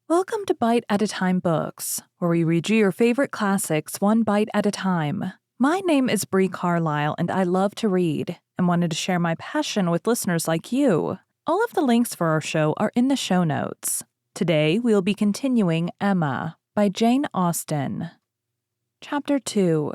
Welcome to Bite at a Time Books, where we read you your favorite classics one bite at a time. My name is Bree Carlile, and I love to read, and wanted to share my passion with listeners like you. All of the links for our show are in the show notes. Today, we'll be continuing Emma by Jane Austen. Chapter 2.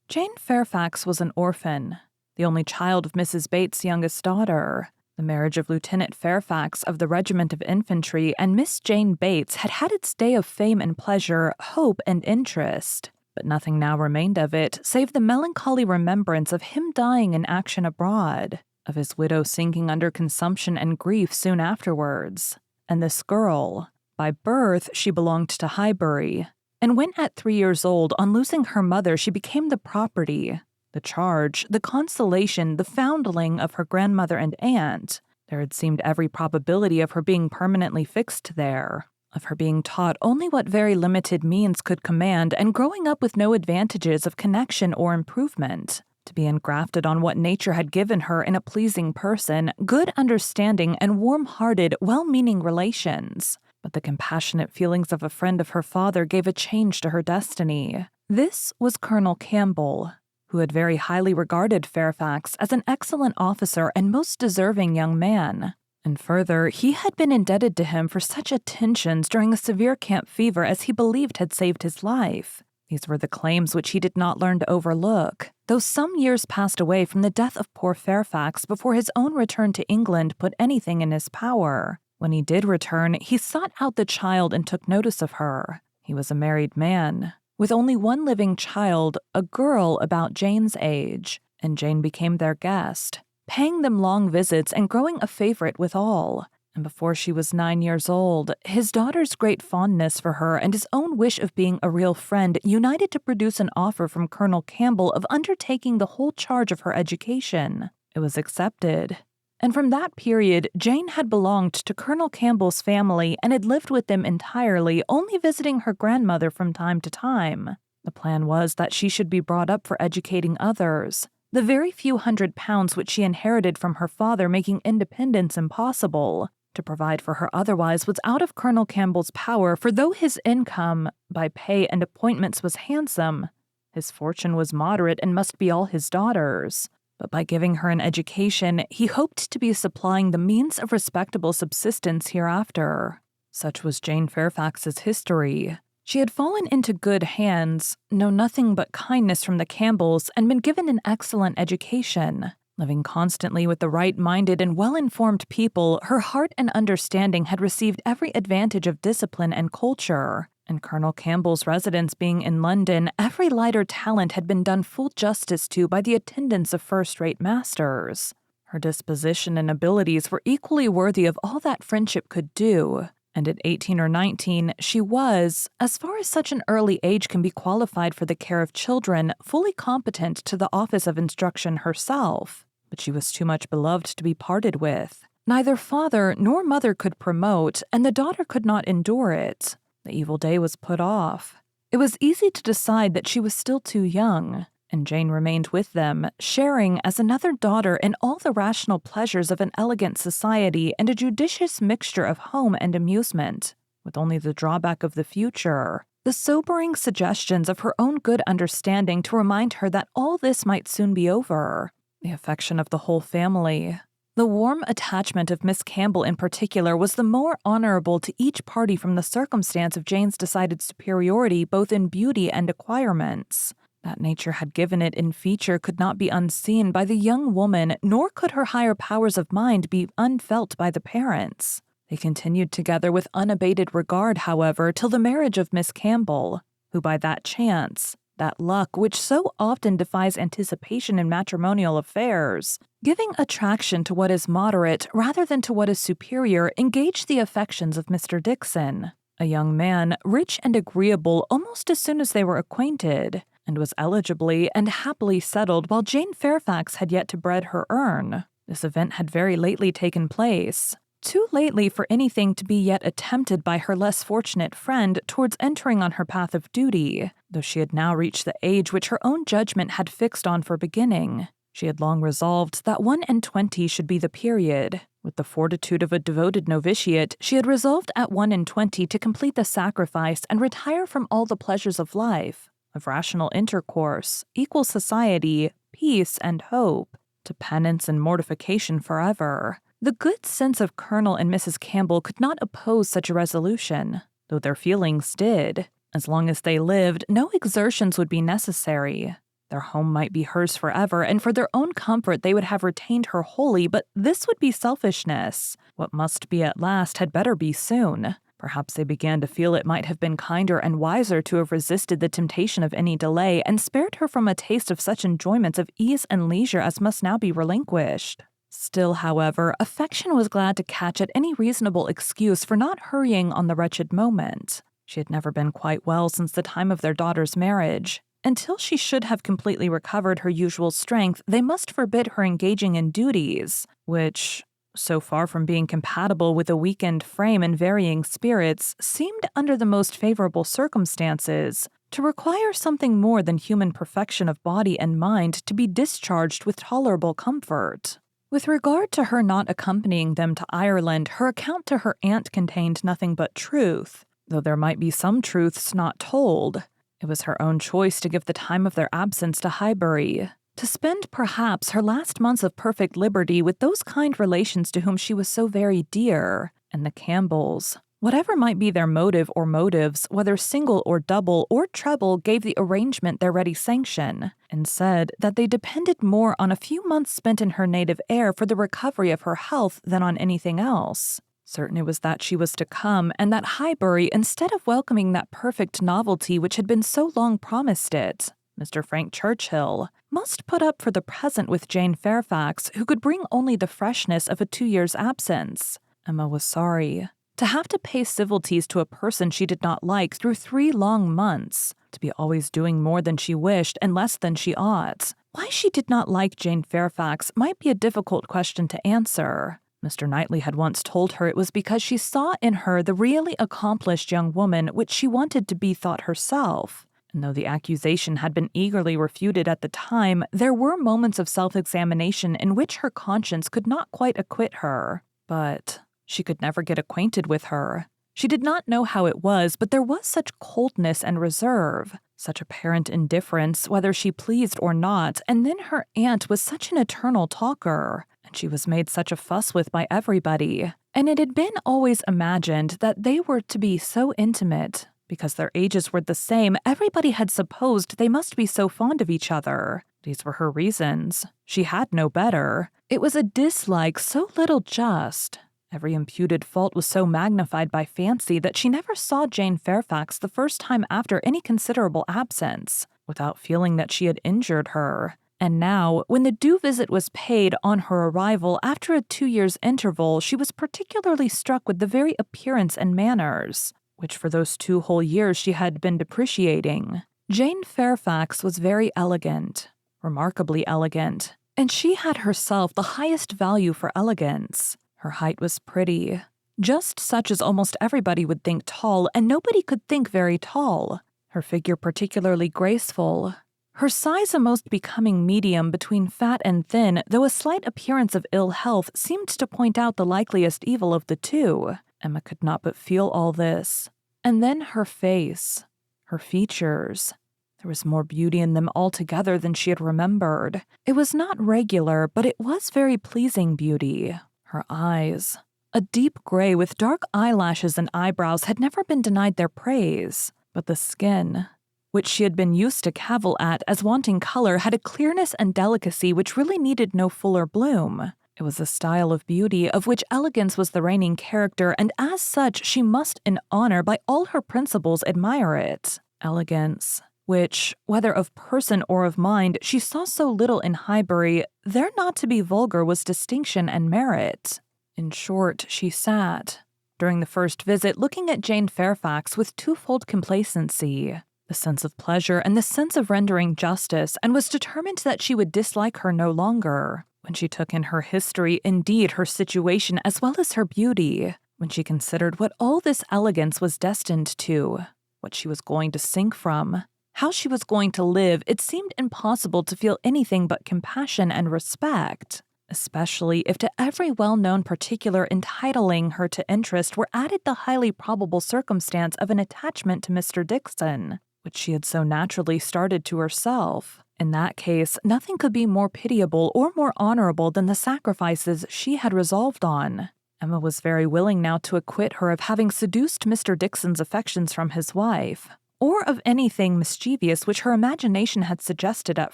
Jane Fairfax was an orphan, the only child of Mrs. Bates' youngest daughter. The marriage of Lieutenant Fairfax of the Regiment of Infantry and Miss Jane Bates had had its day of fame and pleasure, hope and interest, but nothing now remained of it save the melancholy remembrance of him dying in action abroad, of his widow sinking under consumption and grief soon afterwards. And this girl, by birth she belonged to Highbury, and when at 3 years old, on losing her mother, she became the property, the charge, the consolation, the foundling of her grandmother and aunt. There had seemed every probability of her being permanently fixed there, of her being taught only what very limited means could command and growing up with no advantages of connection or improvement, to be engrafted on what nature had given her in a pleasing person, good understanding, and warm-hearted, well-meaning relations. But the compassionate feelings of a friend of her father gave a change to her destiny. This was Colonel Campbell, who had very highly regarded Fairfax as an excellent officer and most deserving young man. And further, he had been indebted to him for such attentions during a severe camp fever as he believed had saved his life. These were the claims which he did not learn to overlook, though some years passed away from the death of poor Fairfax before his own return to England put anything in his power. When he did return, he sought out the child and took notice of her. He was a married man, with only one living child, a girl about Jane's age, and Jane became their guest, paying them long visits and growing a favorite with all. And before she was 9 years old, his daughter's great fondness for her and his own wish of being a real friend united to produce an offer from Colonel Campbell of undertaking the whole charge of her education. It was accepted. And from that period, Jane had belonged to Colonel Campbell's family and had lived with them entirely, only visiting her grandmother from time to time. The plan was that she should be brought up for educating others, the very few £100 which she inherited from her father making independence impossible. To provide for her otherwise was out of Colonel Campbell's power, for though his income, by pay and appointments, was handsome, his fortune was moderate and must be all his daughter's. But by giving her an education, he hoped to be supplying the means of respectable subsistence hereafter. Such was Jane Fairfax's history. She had fallen into good hands, known nothing but kindness from the Campbells, and been given an excellent education. Living constantly with the right-minded and well-informed people, her heart and understanding had received every advantage of discipline and culture. And Colonel Campbell's residence being in London, every lighter talent had been done full justice to by the attendance of first-rate masters. Her disposition and abilities were equally worthy of all that friendship could do, and at 18 or 19 she was, as far as such an early age can be qualified for the care of children, fully competent to the office of instruction herself. But she was too much beloved to be parted with. Neither father nor mother could promote, and the daughter could not endure it. The evil day was put off. It was easy to decide that she was still too young, and Jane remained with them, sharing as another daughter in all the rational pleasures of an elegant society and a judicious mixture of home and amusement, with only the drawback of the future, the sobering suggestions of her own good understanding to remind her that all this might soon be over. The affection of the whole family, the warm attachment of Miss Campbell in particular, was the more honorable to each party from the circumstance of Jane's decided superiority both in beauty and acquirements. That nature had given it in feature could not be unseen by the young woman, nor could her higher powers of mind be unfelt by the parents. They continued together with unabated regard, however, till the marriage of Miss Campbell, who by that chance, that luck which so often defies anticipation in matrimonial affairs, giving attraction to what is moderate rather than to what is superior, engaged the affections of Mr. Dixon, a young man, rich and agreeable almost as soon as they were acquainted, and was eligibly and happily settled while Jane Fairfax had yet to bread her urn. This event had very lately taken place. Too lately for anything to be yet attempted by her less fortunate friend towards entering on her path of duty, though she had now reached the age which her own judgment had fixed on for beginning. She had long resolved that 21 should be the period, With the fortitude of a devoted novitiate, she had resolved at 21 to complete the sacrifice and retire from all the pleasures of life, of rational intercourse, equal society, peace, and hope, to penance and mortification forever. The good sense of Colonel and Mrs. Campbell could not oppose such a resolution, though their feelings did. As long as they lived, no exertions would be necessary. Their home might be hers forever, and for their own comfort they would have retained her wholly, but this would be selfishness. What must be at last had better be soon. Perhaps they began to feel it might have been kinder and wiser to have resisted the temptation of any delay and spared her from a taste of such enjoyments of ease and leisure as must now be relinquished. Still, however, affection was glad to catch at any reasonable excuse for not hurrying on the wretched moment. She had never been quite well since the time of their daughter's marriage. Until she should have completely recovered her usual strength, they must forbid her engaging in duties, which, so far from being compatible with a weakened frame and varying spirits, seemed, under the most favorable circumstances, to require something more than human perfection of body and mind to be discharged with tolerable comfort. With regard to her not accompanying them to Ireland, her account to her aunt contained nothing but truth, though there might be some truths not told. It was her own choice to give the time of their absence to Highbury, to spend perhaps her last months of perfect liberty with those kind relations to whom she was so very dear, and the Campbells. Whatever might be their motive or motives, whether single or double or treble, gave the arrangement their ready sanction, and said that they depended more on a few months spent in her native air for the recovery of her health than on anything else. Certain it was that she was to come, and that Highbury, instead of welcoming that perfect novelty which had been so long promised it, Mr. Frank Churchill, must put up for the present with Jane Fairfax, who could bring only the freshness of a 2 years' absence. Emma was sorry. To have to pay civilities to a person she did not like through 3 long months, to be always doing more than she wished and less than she ought. Why she did not like Jane Fairfax might be a difficult question to answer. Mr. Knightley had once told her it was because she saw in her the really accomplished young woman which she wanted to be thought herself, and though the accusation had been eagerly refuted at the time, there were moments of self-examination in which her conscience could not quite acquit her. But she could never get acquainted with her. She did not know how it was, but there was such coldness and reserve, such apparent indifference, whether she pleased or not, and then her aunt was such an eternal talker, and she was made such a fuss with by everybody, and it had been always imagined that they were to be so intimate. Because their ages were the same, everybody had supposed they must be so fond of each other. These were her reasons. She had no better. It was a dislike so little just. Every imputed fault was so magnified by fancy that she never saw Jane Fairfax the first time after any considerable absence, without feeling that she had injured her. And now, when the due visit was paid on her arrival after a 2 years' interval, she was particularly struck with the very appearance and manners, which for those 2 whole years she had been depreciating. Jane Fairfax was very elegant, remarkably elegant, and she had herself the highest value for elegance. Her height was pretty, just such as almost everybody would think tall, and nobody could think very tall. Her figure particularly graceful. Her size a most becoming medium between fat and thin, though a slight appearance of ill health seemed to point out the likeliest evil of the two. Emma could not but feel all this. And then her face, her features. There was more beauty in them altogether than she had remembered. It was not regular, but it was very pleasing beauty. Her eyes, a deep gray with dark eyelashes and eyebrows, had never been denied their praise. But the skin, which she had been used to cavil at as wanting color, had a clearness and delicacy which really needed no fuller bloom. It was a style of beauty of which elegance was the reigning character, and as such she must in honor by all her principles admire it. Elegance, which, whether of person or of mind, she saw so little in Highbury, there not to be vulgar was distinction and merit. In short, she sat, during the first visit, looking at Jane Fairfax with twofold complacency, the sense of pleasure and the sense of rendering justice, and was determined that she would dislike her no longer. When she took in her history, indeed her situation as well as her beauty, when she considered what all this elegance was destined to, what she was going to sink from, how she was going to live, it seemed impossible to feel anything but compassion and respect. especially if to every well-known particular entitling her to interest were added the highly probable circumstance of an attachment to Mr. Dixon, which she had so naturally started to herself. In that case, nothing could be more pitiable or more honorable than the sacrifices she had resolved on. Emma was very willing now to acquit her of having seduced Mr. Dixon's affections from his wife, or of anything mischievous which her imagination had suggested at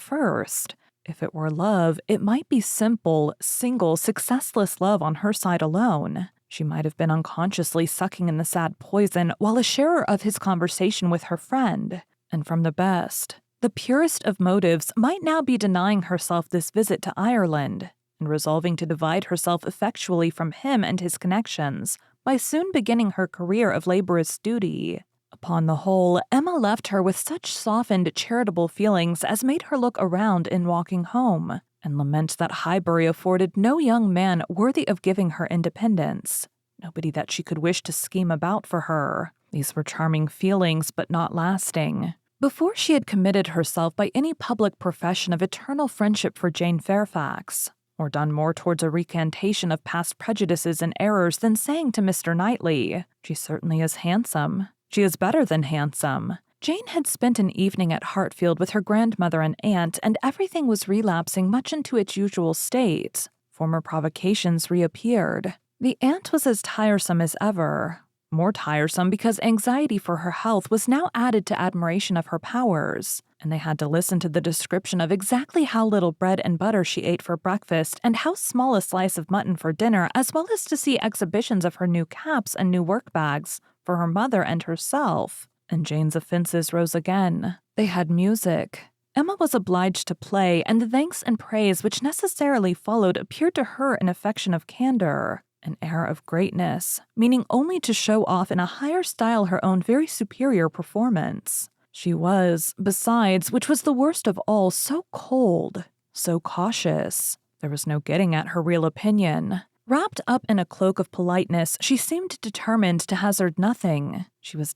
first. If it were love, it might be simple, single, successless love on her side alone. She might have been unconsciously sucking in the sad poison while a sharer of his conversation with her friend. And from the best, the purest of motives, might now be denying herself this visit to Ireland, and resolving to divide herself effectually from him and his connections by soon beginning her career of laborious duty. Upon the whole, Emma left her with such softened, charitable feelings as made her look around in walking home, and lament that Highbury afforded no young man worthy of giving her independence, nobody that she could wish to scheme about for her. These were charming feelings, but not lasting. Before she had committed herself by any public profession of eternal friendship for Jane Fairfax, or done more towards a recantation of past prejudices and errors than saying to Mr. Knightley, "She certainly is handsome. She is better than handsome." Jane had spent an evening at Hartfield with her grandmother and aunt, and everything was relapsing much into its usual state. Former provocations reappeared. The aunt was as tiresome as ever. More tiresome because anxiety for her health was now added to admiration of her powers, and they had to listen to the description of exactly how little bread and butter she ate for breakfast and how small a slice of mutton for dinner, as well as to see exhibitions of her new caps and new work bags for her mother and herself. And Jane's offenses rose again. They had music. Emma was obliged to play, and the thanks and praise which necessarily followed appeared to her an affection of candor, an air of greatness, meaning only to show off in a higher style her own very superior performance. She was, besides, which was the worst of all, so cold, so cautious. There was no getting at her real opinion. Wrapped up in a cloak of politeness, she seemed determined to hazard nothing. She was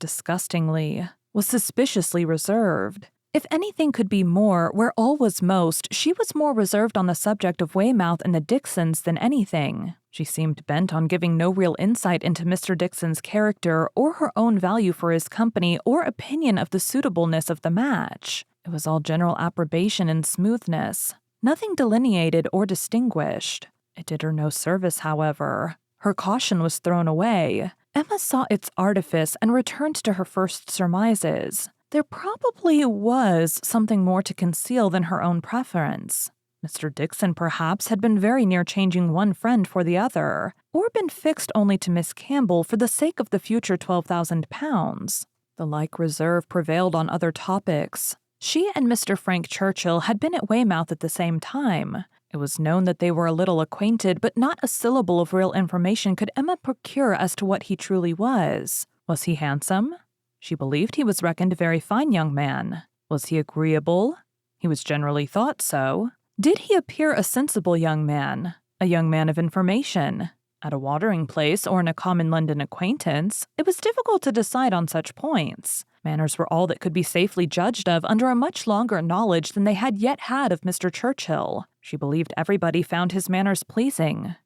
suspiciously reserved. If anything could be more, where all was most, she was more reserved on the subject of Weymouth and the Dixons than anything. She seemed bent on giving no real insight into Mr. Dixon's character, or her own value for his company, or opinion of the suitableness of the match. It was all general approbation and smoothness, nothing delineated or distinguished. It did her no service, however. Her caution was thrown away. Emma saw its artifice and returned to her first surmises. There probably was something more to conceal than her own preference. Mr. Dixon, perhaps, had been very near changing one friend for the other, or been fixed only to Miss Campbell for the sake of the future £12,000. The like reserve prevailed on other topics. She and Mr. Frank Churchill had been at Weymouth at the same time. It was known that they were a little acquainted, but not a syllable of real information could Emma procure as to what he truly was. Was he handsome? She believed he was reckoned a very fine young man. Was he agreeable? He was generally thought so. Did he appear a sensible young man? A young man of information? At a watering place or in a common London acquaintance, it was difficult to decide on such points. Manners were all that could be safely judged of under a much longer knowledge than they had yet had of Mr. Churchill. She believed everybody found his manners pleasing.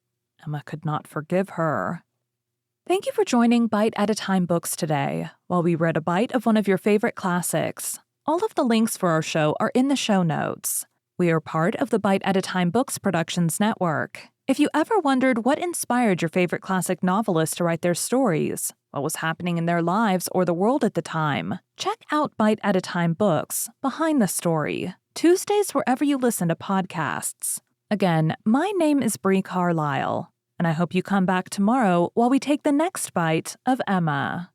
Emma could not forgive her. Thank you for joining Bite at a Time Books today, while we read a bite of one of your favorite classics. All of the links for our show are in the show notes. We are part of the Bite at a Time Books Productions Network. If you ever wondered what inspired your favorite classic novelists to write their stories, what was happening in their lives or the world at the time, check out Bite at a Time Books, Behind the Story, Tuesdays wherever you listen to podcasts. Again, my name is Bree Carlile, and I hope you come back tomorrow while we take the next bite of Emma.